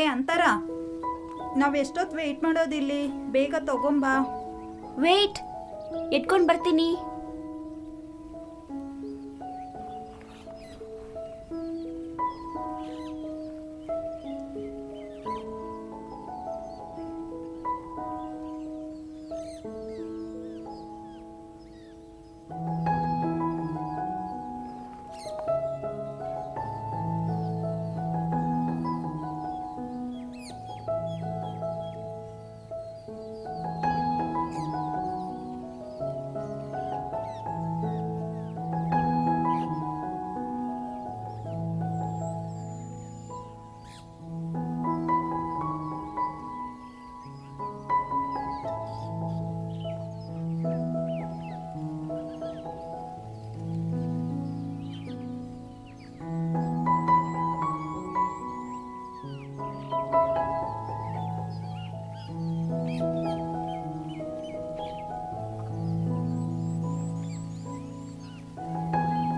ಏ ಅಂತಾರ, ನಾವು ಎಷ್ಟೊತ್ತು ವೆಯ್ಟ್ ಮಾಡೋದಿಲ್ಲಿ, ಬೇಗ ತಗೊಂಬಾ. ವೇಟ್, ಎತ್ಕೊಂಡು ಬರ್ತೀನಿ.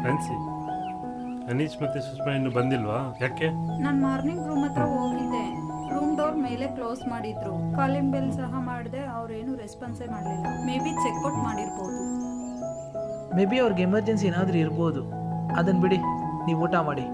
ಫ್ಯಾನ್ಸಿ, ಅನೀಶ್ ಮತ್ತೆ ಸುಷ್ಮಾ ಇನ್ನು ಬಂದಿಲ್ವಾ? ಯಾಕೆ? ನಾನು ಮಾರ್ನಿಂಗ್ ರೂಮ್ ಹತ್ರ ಹೋಗಿದ್ದೆ. ರೂಮ್ ಡೋರ್ ಮೇಲೆ ಕ್ಲೋಸ್ ಮಾಡಿದ್ರು. ಕಾಲಿಂಗ್ ಬೆಲ್ ಸಹ ಮಾಡಿದೆ, ಅವ್ರೇನು ರೆಸ್ಪಾನ್ಸೇ ಮಾಡಲಿಲ್ಲ. ಮೇ ಬಿ ಚೆಕ್ಔಟ್ ಮಾಡಿರ್ಬೋದು. ಮೇ ಬಿ ಅವ್ರಿಗೆ ಎಮರ್ಜೆನ್ಸಿ ಏನಾದರೂ ಇರ್ಬೋದು. ಅದನ್ನು ಬಿಡಿ, ನೀವು ಊಟ ಮಾಡಿ.